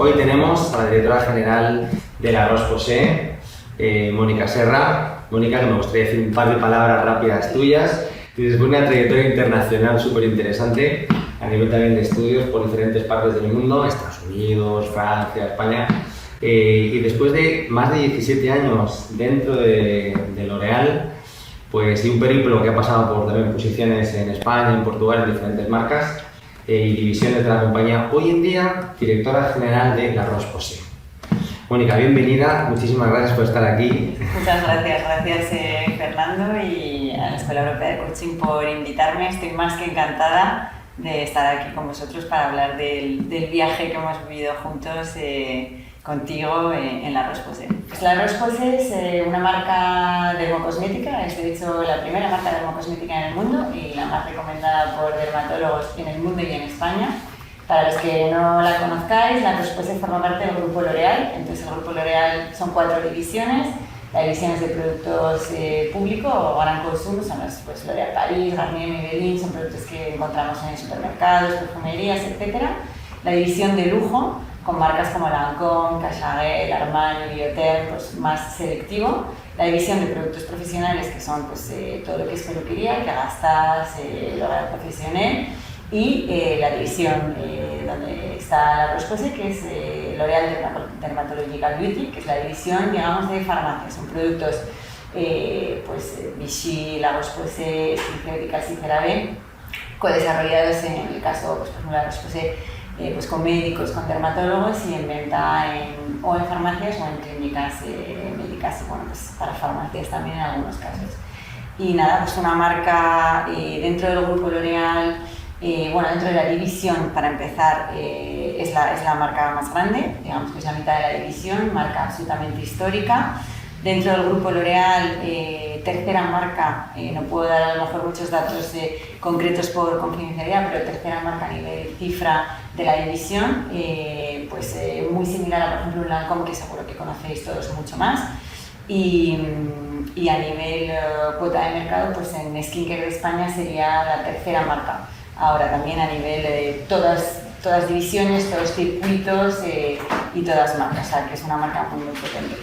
Hoy tenemos a la directora general de La Roche-Posay, Mónica Serra. Mónica, que me gustaría decir un par de palabras rápidas tuyas. Tienes una trayectoria internacional súper interesante, a nivel también de estudios por diferentes partes del mundo, Estados Unidos, Francia, España. Y después de más de 17 años dentro de L'Oréal, pues, y un periplo que ha pasado por también posiciones en España, en Portugal, en diferentes marcas y divisiones de la compañía, hoy en día directora general de La Roche-Posay. Mónica, bienvenida, muchísimas gracias por estar aquí. Muchas gracias Fernando y a la Escuela Europea de Coaching por invitarme. Estoy más que encantada de estar aquí con vosotros para hablar del viaje que hemos vivido juntos contigo en La Roche-Posay. Pues La Roche-Posay es una marca dermocosmética, es de hecho la primera marca dermocosmética en el mundo y la más recomendada por dermatólogos en el mundo y en España. Para los que no la conozcáis, La Roche-Posay forma parte del Grupo L'Oréal. Entonces el Grupo L'Oréal son 4 divisiones. Las divisiones de productos público o gran consumo son los pues, L'Oréal Paris, Garnier, Maybelline, son productos que encontramos en supermercados, perfumerías, etc. La división de lujo, con marcas como Lancôme, Cacharel, Armani, Bioterm, pues más selectivo. La división de productos profesionales, que son pues, todo lo que es peluquería, que gastas, L'Oréal Professionnel. Y la división donde está La Roche-Posay, que es L'Oréal Dermatological Beauty, que es la división, digamos, de farmacias. Son productos, pues, Vichy, La Roche-Posay, SkinCeuticals y CeraVe, co-desarrollados en el caso, pues, por ejemplo, La Roche-Posay, pues, con médicos, con dermatólogos y en venta o en farmacias o en clínicas médicas y, bueno, pues, para farmacias también en algunos casos. Y nada, pues una marca dentro del grupo L'Oréal. Bueno, dentro de la división, para empezar, es la marca más grande, digamos que es la mitad de la división, marca absolutamente histórica. Dentro del grupo L'Oréal, tercera marca, no puedo dar a lo mejor muchos datos concretos por confidencialidad, pero tercera marca a nivel cifra de la división, pues muy similar a, por ejemplo, un Lancôme, que seguro que conocéis todos mucho más. Y a nivel cuota de mercado, pues en skincare de España sería la tercera marca. Ahora también a nivel de todas divisiones, todos circuitos y todas marcas, o sea que es una marca muy potente.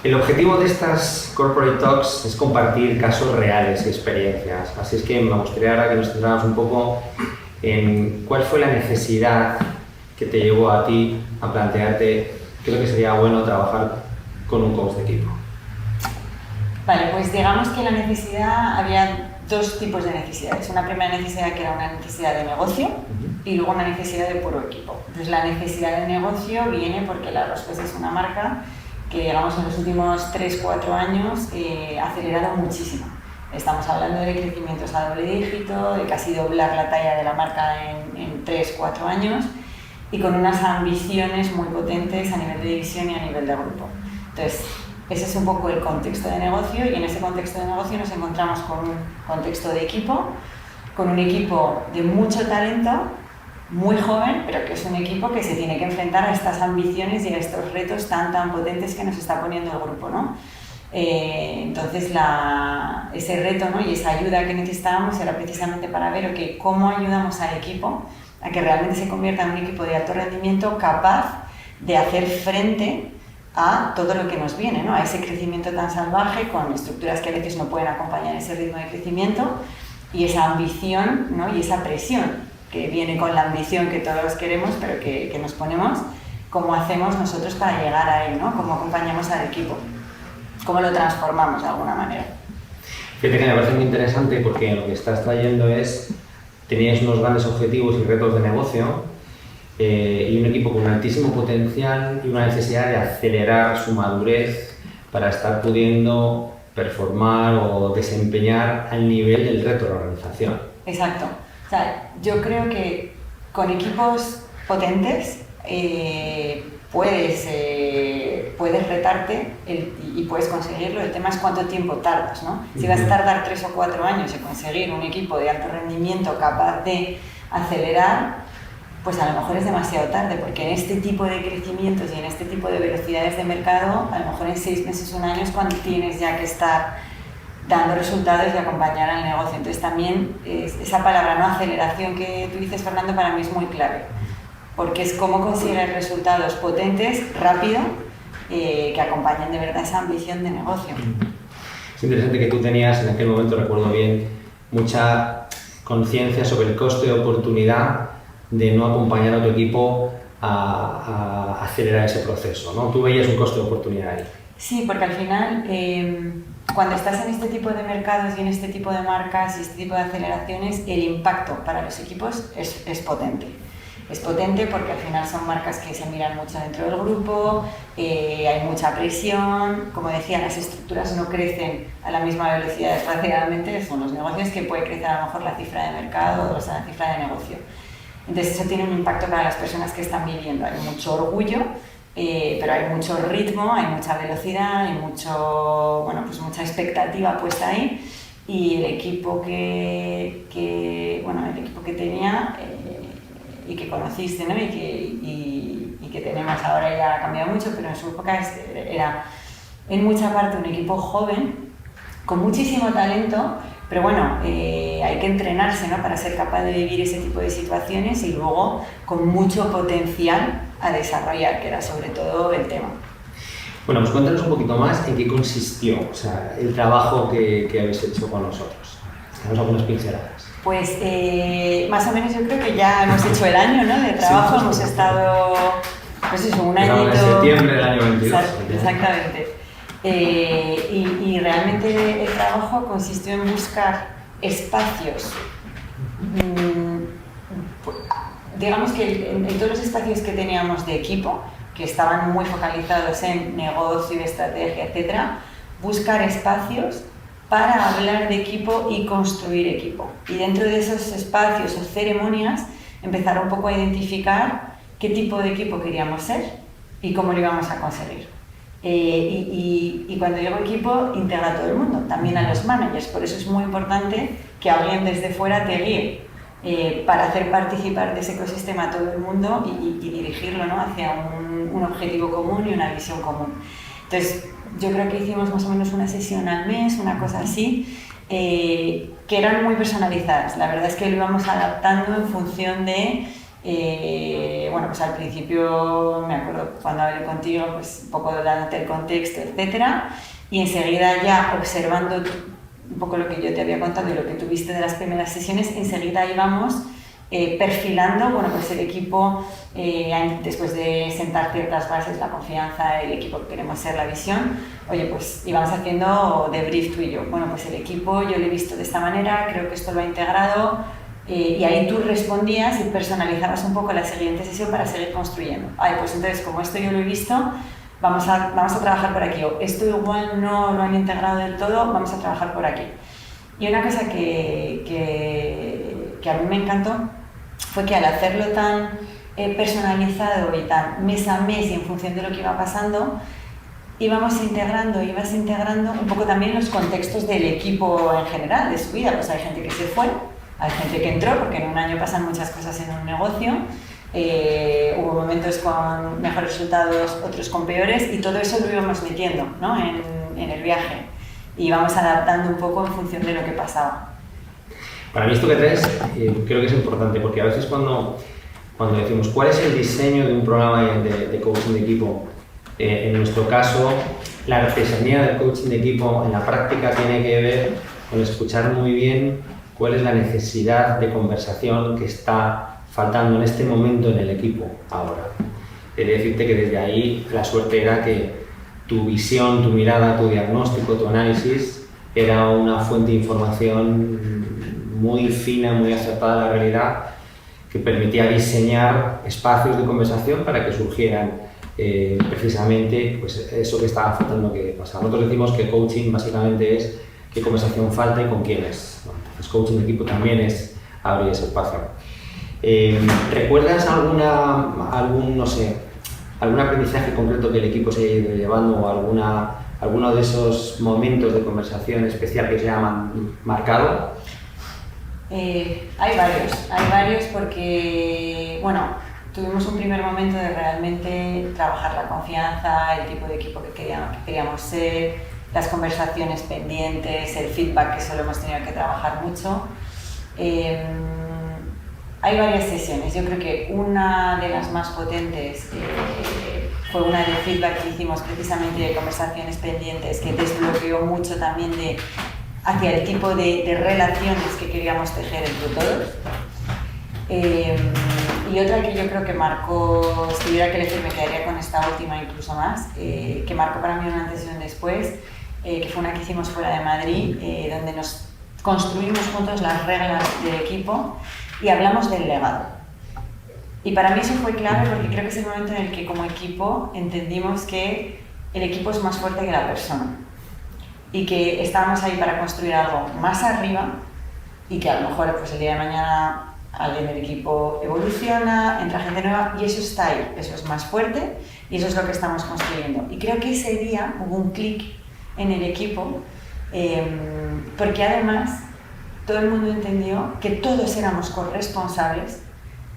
El objetivo de estas Corporate Talks es compartir casos reales y experiencias, así es que me gustaría ahora que nos centráramos un poco en cuál fue la necesidad que te llevó a ti a plantearte creo que sería bueno trabajar con un coach de equipo. Vale, pues digamos que la necesidad, había 2 tipos de necesidades. Una primera necesidad que era una necesidad de negocio y luego una necesidad de puro equipo. Entonces la necesidad de negocio viene porque La Roche-Posay es una marca que, digamos, en los últimos 3-4 años ha acelerado muchísimo. Estamos hablando de crecimientos a doble dígito, de casi doblar la talla de la marca en 3-4 años y con unas ambiciones muy potentes a nivel de división y a nivel de grupo. Entonces, ese es un poco el contexto de negocio y en ese contexto de negocio nos encontramos con un contexto de equipo, con un equipo de mucho talento, muy joven, pero que es un equipo que se tiene que enfrentar a estas ambiciones y a estos retos tan potentes que nos está poniendo el grupo, ¿no? Entonces ese reto, ¿no? Y esa ayuda que necesitábamos era precisamente para ver okay, cómo ayudamos al equipo a que realmente se convierta en un equipo de alto rendimiento capaz de hacer frente a todo lo que nos viene, ¿no? A ese crecimiento tan salvaje con estructuras que a veces no pueden acompañar ese ritmo de crecimiento y esa ambición, ¿no? Y esa presión que viene con la ambición que todos queremos pero que nos ponemos, cómo hacemos nosotros para llegar ahí, ¿no? Cómo acompañamos al equipo, cómo lo transformamos de alguna manera. Fíjate que me parece muy interesante porque lo que estás trayendo es, tenías unos grandes objetivos y retos de negocio y un equipo con un altísimo potencial y una necesidad de acelerar su madurez para estar pudiendo performar o desempeñar al nivel del reto de la organización. Exacto. O sea, yo creo que con equipos potentes puedes retarte y puedes conseguirlo. El tema es cuánto tiempo tardas, ¿no? Si vas a tardar 3 o 4 años en conseguir un equipo de alto rendimiento capaz de acelerar, pues a lo mejor es demasiado tarde, porque en este tipo de crecimientos y en este tipo de velocidades de mercado, a lo mejor en 6 meses, 1 año es cuando tienes ya que estar dando resultados y acompañar al negocio. Entonces también esa palabra, ¿no? Aceleración que tú dices, Fernando, para mí es muy clave. porque es cómo consigues resultados potentes, rápido, que acompañen de verdad esa ambición de negocio. Es interesante que tú tenías, en aquel momento recuerdo bien, mucha conciencia sobre el coste de oportunidad de no acompañar a tu equipo a acelerar ese proceso, ¿no? Tú veías un coste de oportunidad ahí. Sí, porque al final, cuando estás en este tipo de mercados y en este tipo de marcas y este tipo de aceleraciones, el impacto para los equipos es potente. Es potente porque al final son marcas que se miran mucho dentro del grupo, hay mucha presión, como decía, las estructuras no crecen a la misma velocidad desgraciadamente, son los negocios que puede crecer a lo mejor la cifra de mercado o la cifra de negocio. Entonces eso tiene un impacto para las personas que están viviendo, hay mucho orgullo, pero hay mucho ritmo, hay mucha velocidad, hay mucha expectativa puesta ahí, y el equipo que tenía y que conociste, ¿no? y que tenemos ahora ya ha cambiado mucho, pero en su época era en mucha parte un equipo joven, con muchísimo talento, pero bueno, hay que entrenarse, ¿no? Para ser capaz de vivir ese tipo de situaciones y luego con mucho potencial a desarrollar, que era sobre todo el tema. Bueno, pues cuéntanos un poquito más en qué consistió, o sea, el trabajo que habéis hecho con nosotros. Tenemos algunas pinceladas. Pues más o menos yo creo que ya hemos hecho el año, ¿no? De trabajo, sí, hemos estado, pues eso, un añito... En septiembre del año 22. Exactamente. Y realmente el trabajo consistió en buscar espacios, digamos que en todos los espacios que teníamos de equipo, que estaban muy focalizados en negocio, estrategia, etcétera, buscar espacios para hablar de equipo y construir equipo. Y dentro de esos espacios o ceremonias, empezar un poco a identificar qué tipo de equipo queríamos ser y cómo lo íbamos a conseguir. Y cuando digo equipo, integra a todo el mundo, también a los managers. Por eso es muy importante que alguien desde fuera te guíe para hacer participar de ese ecosistema a todo el mundo y dirigirlo, ¿no? Hacia un objetivo común y una visión común. Entonces, yo creo que hicimos más o menos una sesión al mes, una cosa así, que eran muy personalizadas. La verdad es que lo íbamos adaptando en función de... pues al principio me acuerdo cuando hablé contigo, pues un poco dándote el contexto, etcétera, y enseguida ya observando un poco lo que yo te había contado y lo que tuviste de las primeras sesiones, enseguida íbamos perfilando, pues el equipo, después de sentar ciertas bases, la confianza, el equipo que queremos ser, la visión, pues íbamos haciendo debrief tú y yo. Pues el equipo yo lo he visto de esta manera, creo que esto lo ha integrado, y ahí tú respondías y personalizabas un poco la siguiente sesión para seguir construyendo. Pues entonces, como esto yo lo he visto, vamos a trabajar por aquí, o esto igual no lo han integrado del todo, vamos a trabajar por aquí. Y una cosa que a mí me encantó fue que al hacerlo tan personalizado y tan mes a mes y en función de lo que iba pasando, ibas integrando un poco también los contextos del equipo en general, de su vida. Pues hay gente que se fue, hay gente que entró, porque en un año pasan muchas cosas en un negocio, hubo momentos con mejores resultados, otros con peores, y todo eso lo íbamos metiendo, ¿no? en el viaje, y íbamos adaptando un poco en función de lo que pasaba. Para mí esto que traes creo que es importante, porque a veces cuando decimos cuál es el diseño de un programa de coaching de equipo, en nuestro caso, la artesanía del coaching de equipo en la práctica tiene que ver con escuchar muy bien cuál es la necesidad de conversación que está faltando en este momento en el equipo ahora. He de decirte que desde ahí la suerte era que tu visión, tu mirada, tu diagnóstico, tu análisis era una fuente de información muy fina, muy acertada a la realidad, que permitía diseñar espacios de conversación para que surgieran precisamente pues, eso que estaba faltando que pasara. Nosotros decimos que coaching básicamente es qué conversación falta y con quiénes. Entonces coaching de equipo también es abrir ese espacio. ¿Recuerdas algún aprendizaje concreto que el equipo se haya ido llevando o alguno de esos momentos de conversación especial que se hayan marcado? Hay varios porque, tuvimos un primer momento de realmente trabajar la confianza, el tipo de equipo que queríamos ser, las conversaciones pendientes, el feedback, que solo hemos tenido que trabajar mucho. Hay hay varias sesiones. Yo creo que una de las más potentes fue una de feedback que hicimos precisamente de conversaciones pendientes, que desbloqueó mucho también hacia el tipo de relaciones que queríamos tejer entre todos. Y otra que yo creo que marcó, si tuviera que elegir me quedaría con esta última incluso más, que marcó para mí un antes y un después, que fue una que hicimos fuera de Madrid, donde nos construimos juntos las reglas del equipo y hablamos del legado. Y para mí eso fue clave porque creo que es el momento en el que como equipo entendimos que el equipo es más fuerte que la persona y que estábamos ahí para construir algo más arriba y que a lo mejor pues el día de mañana alguien del equipo evoluciona, entra gente nueva y eso está ahí, eso es más fuerte y eso es lo que estamos construyendo. Y creo que ese día hubo un clic en el equipo porque además todo el mundo entendió que todos éramos corresponsables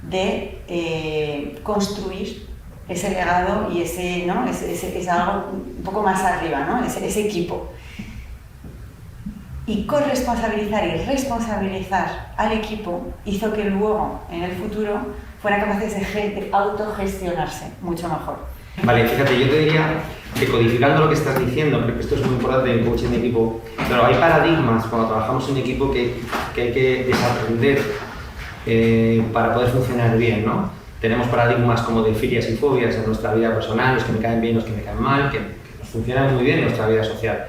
de construir ese legado y ese, ¿no? es algo un poco más arriba, ¿no? ese equipo. Y corresponsabilizar y responsabilizar al equipo hizo que luego, en el futuro, fueran capaces de autogestionarse mucho mejor. Vale, fíjate, yo te diría que codificando lo que estás diciendo, creo que esto es muy importante en coaching de equipo, pero hay paradigmas cuando trabajamos en equipo que hay que desaprender para poder funcionar bien, ¿no? Tenemos paradigmas como de filias y fobias en nuestra vida personal, los que me caen bien, los que me caen mal, que nos funcionan muy bien en nuestra vida social.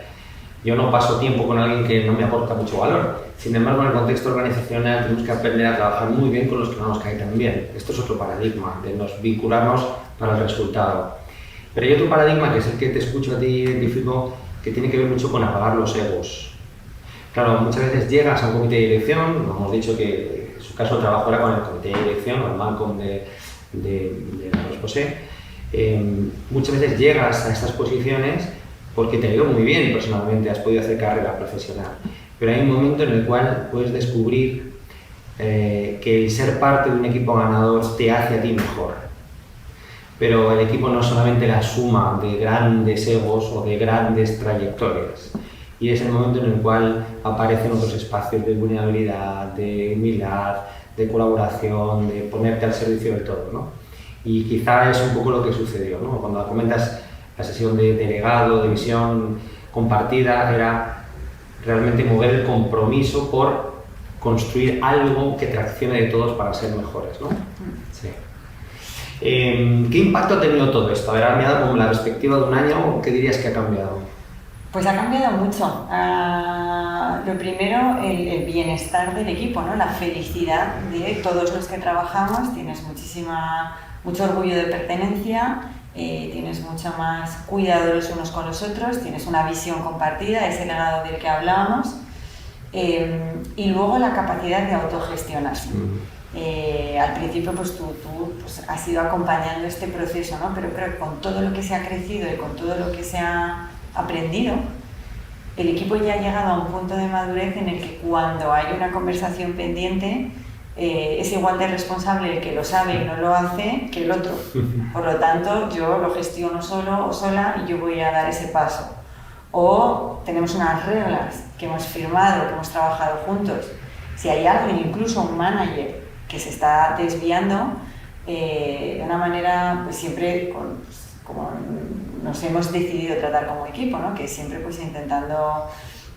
Yo no paso tiempo con alguien que no me aporta mucho valor. Sin embargo, en el contexto organizacional tenemos que aprender a trabajar muy bien con los que no nos caen tan bien. Esto es otro paradigma, de nos vincularnos para el resultado. Pero hay otro paradigma, que es el que te escucho a ti, identifico, que tiene que ver mucho con apagar los egos. Claro, muchas veces llegas a un comité de dirección, hemos dicho que en su caso trabajo era con el comité de dirección, o el Malcolm de la Rosposé. Muchas veces llegas a estas posiciones porque te ha ido muy bien personalmente, has podido hacer carrera profesional. Pero hay un momento en el cual puedes descubrir que el ser parte de un equipo ganador te hace a ti mejor. Pero el equipo no es solamente la suma de grandes egos o de grandes trayectorias. Y es el momento en el cual aparecen otros espacios de vulnerabilidad, de humildad, de colaboración, de ponerte al servicio del todo, ¿no? Y quizá es un poco lo que sucedió, ¿no? Cuando comentas la sesión de legado, de visión compartida, era realmente mover el compromiso por construir algo que traccione de todos para ser mejores, ¿no? Sí. ¿Qué impacto ha tenido todo esto? A ver, ahora mirado como la perspectiva de un año, ¿qué dirías que ha cambiado? Pues ha cambiado mucho. Lo primero, el bienestar del equipo, ¿no? La felicidad de todos los que trabajamos. Tienes mucho orgullo de pertenencia, tienes mucho más cuidado los unos con los otros, tienes una visión compartida, ese legado del que hablábamos, y luego la capacidad de autogestionarse. Al principio pues tú pues, has ido acompañando este proceso, ¿no? Pero creo que con todo lo que se ha crecido y con todo lo que se ha aprendido, el equipo ya ha llegado a un punto de madurez en el que cuando hay una conversación pendiente, es igual de responsable el que lo sabe y no lo hace que el otro. Por lo tanto, yo lo gestiono solo o sola y yo voy a dar ese paso. O tenemos unas reglas que hemos firmado, que hemos trabajado juntos. Si hay alguien, incluso un manager, que se está desviando, de una manera, pues siempre como nos hemos decidido tratar como equipo, ¿no? Que siempre pues intentando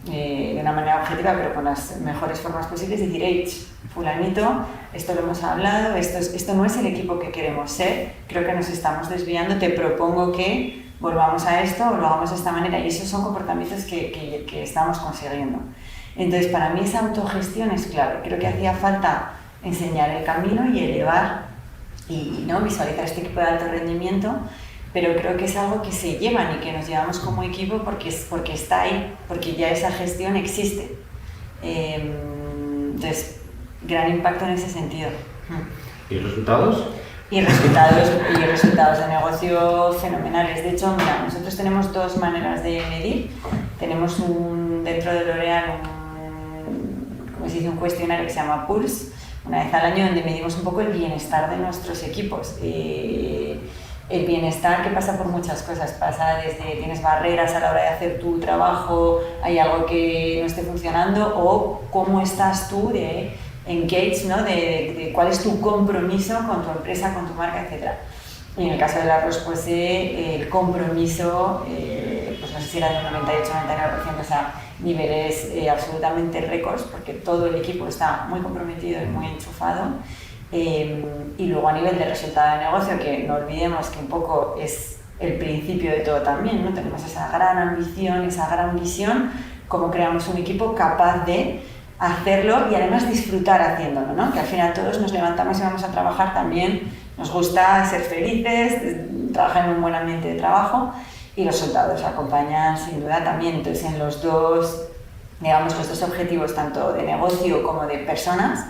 de una manera objetiva, pero con las mejores formas posibles, decir, hey, fulanito, esto lo hemos hablado, esto no es el equipo que queremos ser, creo que nos estamos desviando, te propongo que volvamos a esto o lo hagamos de esta manera, y esos son comportamientos que estamos consiguiendo. Entonces, para mí esa autogestión es clave, creo que hacía falta enseñar el camino y elevar y ¿no? visualizar este equipo de alto rendimiento, pero creo que es algo que se llevan y que nos llevamos como equipo porque está ahí, porque ya esa gestión existe. Entonces, gran impacto en ese sentido. ¿Y resultados? Y resultados de negocio fenomenales. De hecho, mira, nosotros tenemos dos maneras de medir. Tenemos dentro de L'Oréal un cuestionario que se llama Pulse, una vez al año, donde medimos un poco el bienestar de nuestros equipos. El bienestar que pasa por muchas cosas, pasa desde tienes barreras a la hora de hacer tu trabajo, hay algo que no esté funcionando, o cómo estás tú de engage, ¿no? De cuál es tu compromiso con tu empresa, con tu marca, etc. Y en el caso del arroz posé, el compromiso, pues no sé si era del 98-99%, o sea, niveles absolutamente récords, porque todo el equipo está muy comprometido y muy enchufado. Y luego a nivel de resultado de negocio, que no olvidemos que un poco es el principio de todo también, ¿no? Tenemos esa gran ambición, esa gran visión, cómo creamos un equipo capaz de hacerlo y además disfrutar haciéndolo, ¿no? Que al final todos nos levantamos y vamos a trabajar también, nos gusta ser felices, trabajar en un buen ambiente de trabajo y los resultados acompañan sin duda también. Entonces en los dos, digamos, los dos objetivos, tanto de negocio como de personas,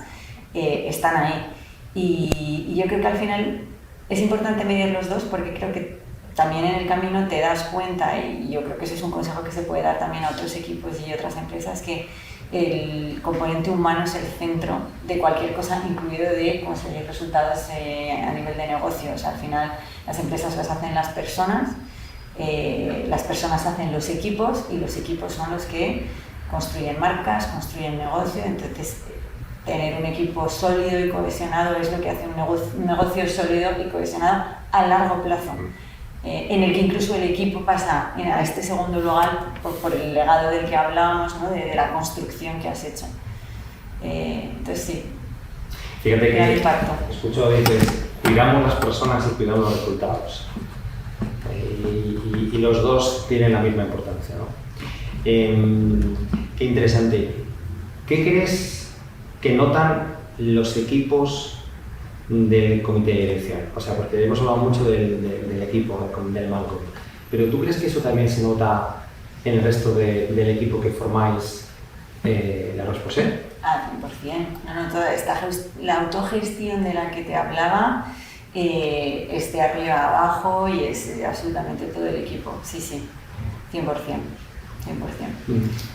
están ahí. Y yo creo que al final es importante medir los dos porque creo que también en el camino te das cuenta, y yo creo que ese es un consejo que se puede dar también a otros equipos y otras empresas, que el componente humano es el centro de cualquier cosa, incluido de conseguir resultados a nivel de negocio. O sea, al final las empresas las hacen las personas hacen los equipos y los equipos son los que construyen marcas, construyen negocio. Entonces, tener un equipo sólido y cohesionado es lo que hace un negocio sólido y cohesionado a largo plazo, en el que incluso el equipo pasa a este segundo lugar por el legado del que hablábamos, ¿no? de la construcción que has hecho. Entonces sí, fíjate que impacto. Escucho dices, cuidamos las personas y cuidamos los resultados. Y los dos tienen la misma importancia, ¿no? Qué interesante. ¿Qué crees que notan los equipos del comité de dirección? O sea, porque hemos hablado mucho del equipo, del Malcolm, pero ¿tú crees que eso también se nota en el resto del equipo que formáis la Rosposé? Ah, 100%. No, toda la autogestión de la que te hablaba es de arriba a abajo y es absolutamente todo el equipo. Sí, 100%. 100%.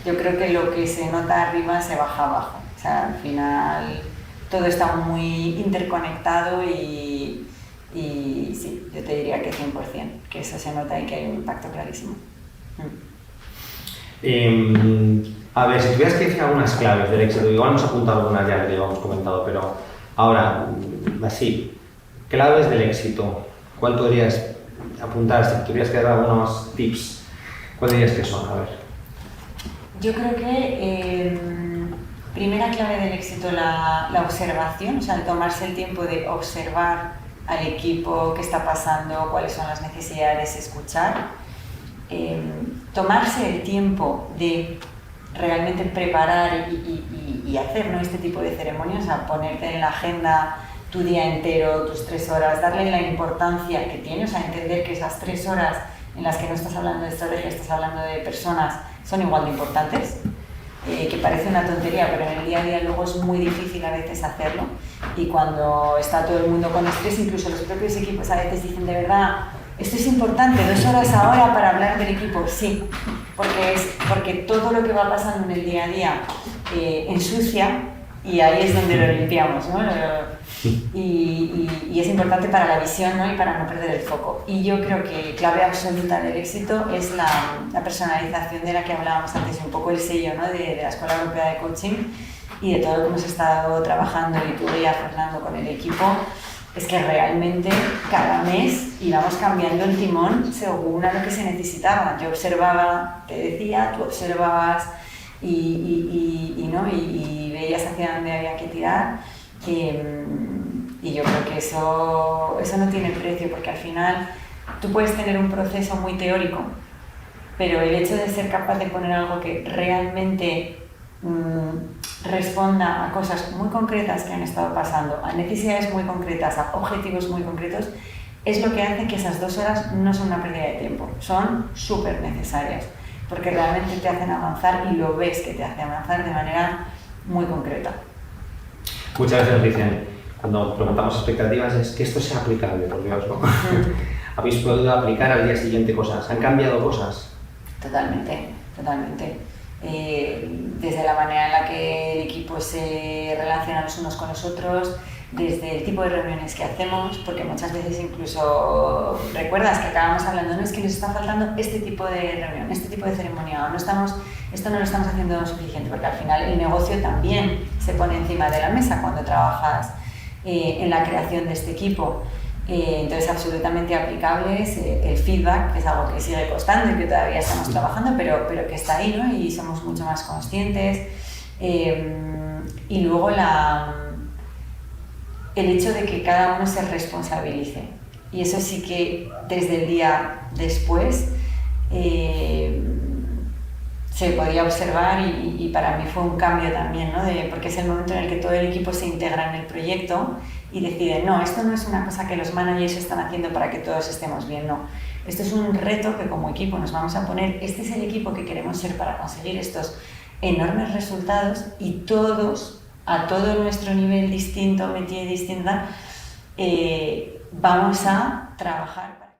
Yo creo que lo que se nota arriba se baja abajo. O sea, al final todo está muy interconectado y sí, yo te diría que 100%, que eso se nota y que hay un impacto clarísimo. A ver, si tuvieras que decir algunas claves del éxito, igual hemos apuntado algunas ya que te hemos comentado, pero ahora, así, claves del éxito, ¿cuál podrías apuntar? Si tuvieras que dar algunos tips, ¿cuál dirías que son? A ver. Yo creo que primera clave del éxito, la observación, o sea, el tomarse el tiempo de observar al equipo, qué está pasando, cuáles son las necesidades, escuchar. Tomarse el tiempo de realmente preparar y hacer, ¿no? Este tipo de ceremonias, a ponerte en la agenda tu día entero, tus 3 horas, darle la importancia que tiene, o sea, entender que esas 3 horas en las que no estás hablando de estrategia, estás hablando de personas, son igual de importantes, que parece una tontería, pero en el día a día luego es muy difícil a veces hacerlo, y cuando está todo el mundo con estrés, incluso los propios equipos a veces dicen, de verdad, esto es importante, 2 horas ahora para hablar del equipo. Sí, porque todo lo que va pasando en el día a día ensucia, y ahí es donde lo limpiamos, ¿no? Y es importante para la visión, ¿no? Y para no perder el foco. Y yo creo que clave absoluta del éxito es la personalización de la que hablábamos antes, un poco el sello, ¿no? de la Escuela Europea de Coaching y de todo lo que hemos estado trabajando, y tú ya, Fernando, con el equipo. Es que realmente cada mes íbamos cambiando el timón según a lo que se necesitaba. Yo observaba, te decía, tú observabas y veías hacia dónde había que tirar. Y yo creo que eso no tiene precio, porque al final tú puedes tener un proceso muy teórico, pero el hecho de ser capaz de poner algo que realmente responda a cosas muy concretas que han estado pasando, a necesidades muy concretas, a objetivos muy concretos, es lo que hace que esas 2 horas no son una pérdida de tiempo, son súper necesarias, porque realmente te hacen avanzar y lo ves que te hace avanzar de manera muy concreta. Muchas veces nos dicen, cuando preguntamos expectativas, es que esto sea aplicable, por Dios, ¿no? ¿Habéis podido aplicar al día siguiente cosas? ¿Han cambiado cosas? Totalmente. Desde la manera en la que el equipo se relaciona los unos con los otros, desde el tipo de reuniones que hacemos, porque muchas veces incluso recuerdas que acabamos hablando, no es que nos está faltando este tipo de reunión, este tipo de ceremonia, esto no lo estamos haciendo suficiente, porque al final el negocio también se pone encima de la mesa cuando trabajas en la creación de este equipo. Entonces, absolutamente aplicables, el feedback, que es algo que sigue costando y que todavía estamos trabajando, pero que está ahí, ¿no? Y somos mucho más conscientes. Y luego el hecho de que cada uno se responsabilice. Y eso sí que desde el día después se podía observar y para mí fue un cambio también, ¿no? Porque es el momento en el que todo el equipo se integra en el proyecto y decide, no, esto no es una cosa que los managers están haciendo para que todos estemos bien, no. Esto es un reto que como equipo nos vamos a poner, este es el equipo que queremos ser para conseguir estos enormes resultados y todos, a todo nuestro nivel distinto, métier distinta, vamos a trabajar para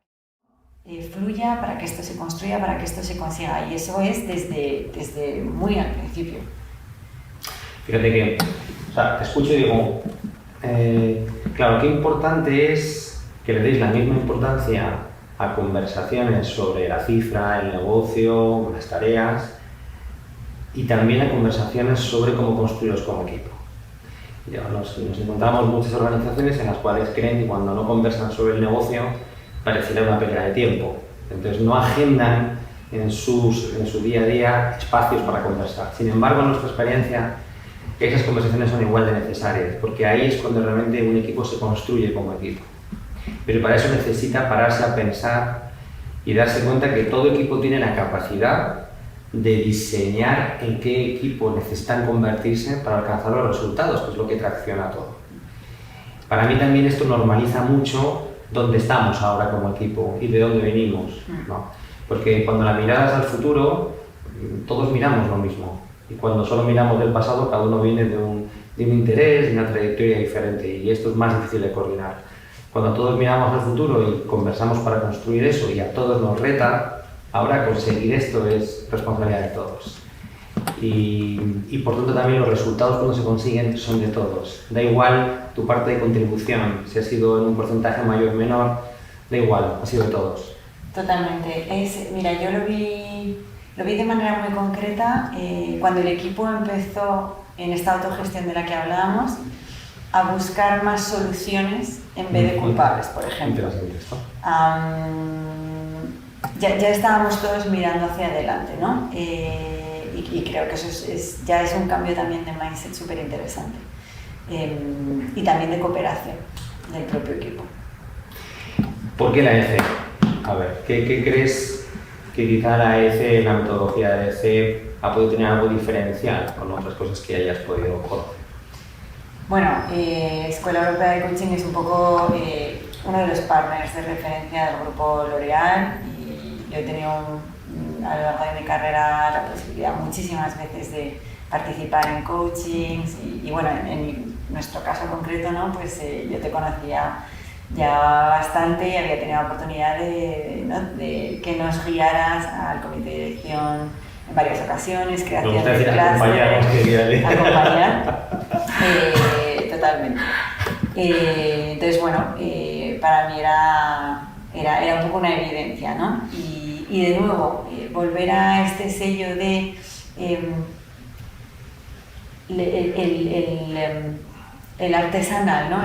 que fluya, para que esto se construya, para que esto se consiga. Y eso es desde muy al principio. Fíjate que, o sea, te escucho y digo, claro, qué importante es que le deis la misma importancia a conversaciones sobre la cifra, el negocio, las tareas, y también a conversaciones sobre cómo construiros como equipo. Nos encontramos muchas organizaciones en las cuales creen que cuando no conversan sobre el negocio pareciera una pérdida de tiempo. Entonces no agendan en su día a día espacios para conversar. Sin embargo, en nuestra experiencia, esas conversaciones son igual de necesarias, porque ahí es cuando realmente un equipo se construye como equipo. Pero para eso necesita pararse a pensar y darse cuenta que todo equipo tiene la capacidad de diseñar en qué equipo necesitan convertirse para alcanzar los resultados, que es lo que tracciona todo. Para mí también esto normaliza mucho dónde estamos ahora como equipo y de dónde venimos, ¿no? Porque cuando la mirada es al futuro, todos miramos lo mismo. Y cuando solo miramos del pasado, cada uno viene de un interés, de una trayectoria diferente, y esto es más difícil de coordinar. Cuando todos miramos al futuro y conversamos para construir eso y a todos nos reta, ahora conseguir esto es responsabilidad de todos. Y por tanto también los resultados cuando se consiguen son de todos. Da igual tu parte de contribución, si ha sido en un porcentaje mayor o menor, da igual, ha sido de todos. Totalmente. Mira, yo lo vi de manera muy concreta cuando el equipo empezó en esta autogestión de la que hablábamos a buscar más soluciones en vez de culpables, por ejemplo. Interesante esto. Ya estábamos todos mirando hacia adelante, ¿no? Y creo que eso ya es un cambio también de mindset súper interesante. Y también de cooperación del propio equipo. ¿Por qué la EC? A ver, ¿qué crees que quizá la EC, la metodología de la EC, ha podido tener algo diferencial con otras cosas que hayas podido conocer? Bueno, Escuela Europea de Coaching es un poco uno de los partners de referencia del grupo L'Oréal y yo he tenido a lo largo de mi carrera la posibilidad muchísimas veces de participar en coachings y bueno, en nuestro caso concreto, ¿no? Pues yo te conocía ya bastante y había tenido la oportunidad de que nos guiaras al comité de dirección en varias ocasiones, creación de clases, acompañar, totalmente. Entonces, bueno, para mí era un poco una evidencia, ¿no? Y de nuevo, volver a este sello de el artesanal, ¿no?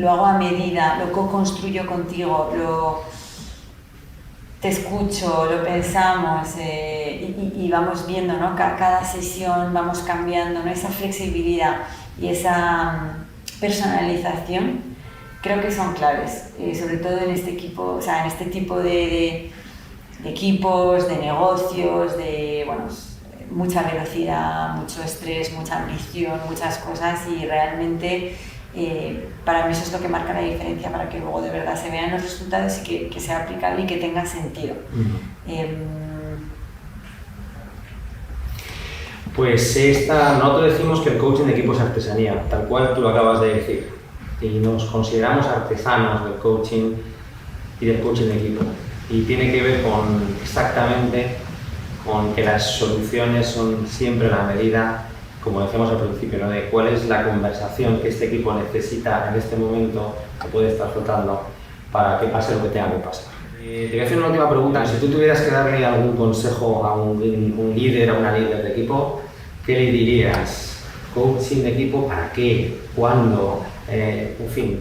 Lo hago a medida, lo co-construyo contigo, te escucho, lo pensamos y vamos viendo, ¿no? Cada sesión vamos cambiando, ¿no? Esa flexibilidad y esa personalización creo que son claves, sobre todo en este equipo, o sea, en este tipo de equipos, de negocios, de bueno, mucha velocidad, mucho estrés, mucha ambición, muchas cosas y realmente para mí eso es lo que marca la diferencia para que luego de verdad se vean los resultados y que sea aplicable y que tenga sentido. Pues nosotros decimos que el coaching de equipo es artesanía, tal cual tú lo acabas de decir, y nos consideramos artesanos del coaching y del coaching de equipo. Y tiene que ver exactamente con que las soluciones son siempre a la medida, como decíamos al principio, ¿no? De cuál es la conversación que este equipo necesita en este momento, que puede estar flotando, para que pase lo que tenga que pasar. Te voy a hacer una última pregunta. Si tú tuvieras que darle algún consejo a un líder, a una líder de equipo, ¿qué le dirías? ¿Coaching de equipo para qué? ¿Cuándo? En fin,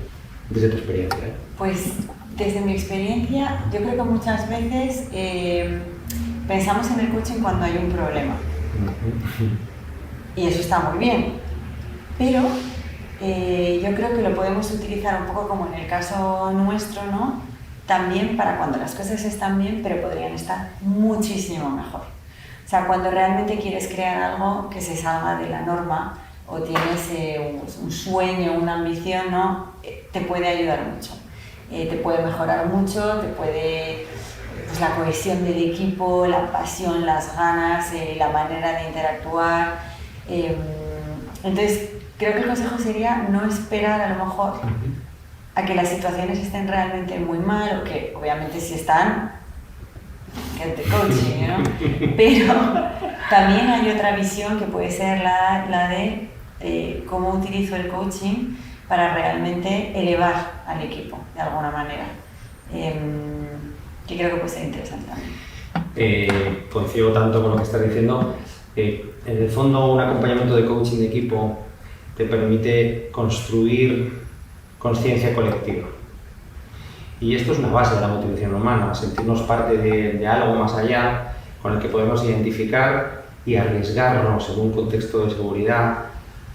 desde tu experiencia. Pues desde mi experiencia, yo creo que muchas veces pensamos en el coaching cuando hay un problema. Y eso está muy bien, pero yo creo que lo podemos utilizar un poco como en el caso nuestro, ¿no? También para cuando las cosas están bien, pero podrían estar muchísimo mejor. O sea, cuando realmente quieres crear algo que se salga de la norma o tienes un sueño, una ambición, ¿no? Te puede ayudar mucho. Te puede mejorar mucho, te puede... Pues la cohesión del equipo, la pasión, las ganas, la manera de interactuar. Entonces, creo que el consejo sería no esperar a lo mejor a que las situaciones estén realmente muy mal, o que obviamente si están, get the coaching, ¿no? Pero también hay otra visión que puede ser la de cómo utilizo el coaching para realmente elevar al equipo de alguna manera. Que creo que puede ser interesante también. Coincido tanto con lo que estás diciendo. En el fondo, un acompañamiento de coaching de equipo te permite construir conciencia colectiva. Y esto es una base de la motivación humana, sentirnos parte de algo más allá con el que podemos identificar y arriesgarnos en un contexto de seguridad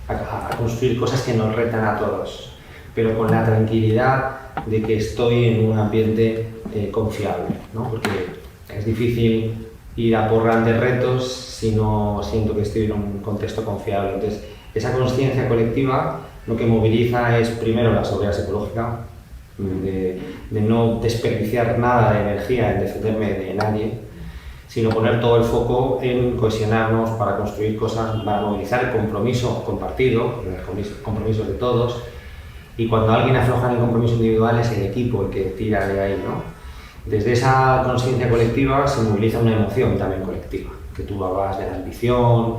a construir cosas que nos retan a todos, pero con la tranquilidad de que estoy en un ambiente confiable, ¿no? Porque es difícil ir a por grandes retos si no siento que estoy en un contexto confiable. Entonces, esa conciencia colectiva lo que moviliza es primero la seguridad psicológica, de no desperdiciar nada de energía en defenderme de nadie, sino poner todo el foco en cohesionarnos para construir cosas, para movilizar el compromiso compartido, los compromisos de todos, y cuando alguien afloja en el compromiso individual es el equipo el que tira de ahí, ¿no? Desde esa conciencia colectiva se moviliza una emoción también colectiva, que tú hablabas de la ambición,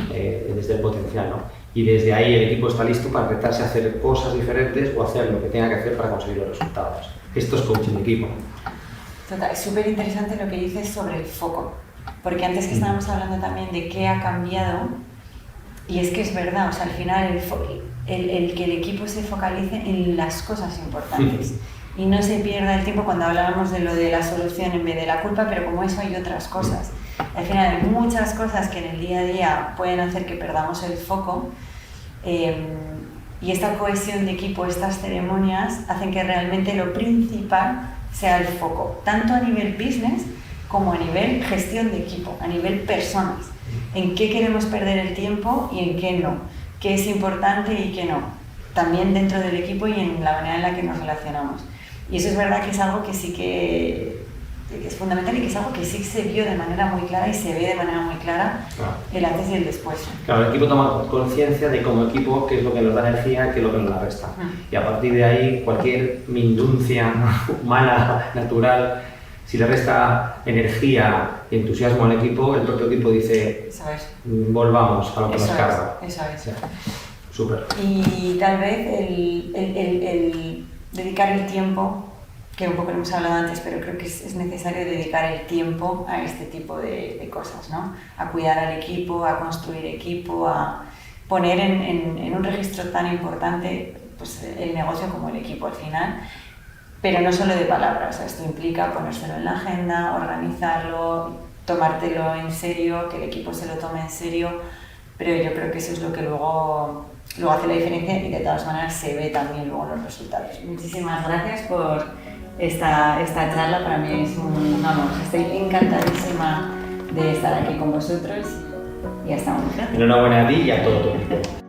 desde el potencial, ¿no? Y desde ahí el equipo está listo para retarse a hacer cosas diferentes o hacer lo que tenga que hacer para conseguir los resultados. Esto es coaching de equipo. Total, es súper interesante lo que dices sobre el foco, porque antes que estábamos hablando también de qué ha cambiado, y es que es verdad, o sea, al final el que el equipo se focalice en las cosas importantes y no se pierda el tiempo cuando hablábamos de lo de la solución en vez de la culpa, pero como eso hay otras cosas. Al final hay muchas cosas que en el día a día pueden hacer que perdamos el foco, y esta cohesión de equipo, estas ceremonias, hacen que realmente lo principal sea el foco, tanto a nivel business como a nivel gestión de equipo, a nivel personas. En qué queremos perder el tiempo y en qué no, qué es importante y qué no, también dentro del equipo y en la manera en la que nos relacionamos. Y eso es verdad que es algo que sí que es fundamental y que es algo que sí se vio de manera muy clara y se ve de manera muy clara, claro, el antes y el después. Claro, el equipo toma conciencia de como equipo qué es lo que nos da energía, qué es lo que nos la resta. Y a partir de ahí, cualquier minucia humana, natural, si le resta energía y entusiasmo al equipo, el propio equipo dice, volvamos a lo que nos carga. Eso es. Sí. Súper. Y tal vez el dedicar el tiempo, que un poco lo hemos hablado antes, pero creo que es necesario dedicar el tiempo a este tipo de cosas, ¿no? A cuidar al equipo, a construir equipo, a poner en un registro tan importante pues, el negocio como el equipo al final, pero no solo de palabras. O sea, esto implica ponérselo en la agenda, organizarlo, tomártelo en serio, que el equipo se lo tome en serio, pero yo creo que eso es lo que luego hace la diferencia y de todas maneras se ve también luego en los resultados. Muchísimas gracias por esta charla. Para mí es estoy encantadísima de estar aquí con vosotros y hasta muy pronto. Enhorabuena a ti y a todo tu equipo.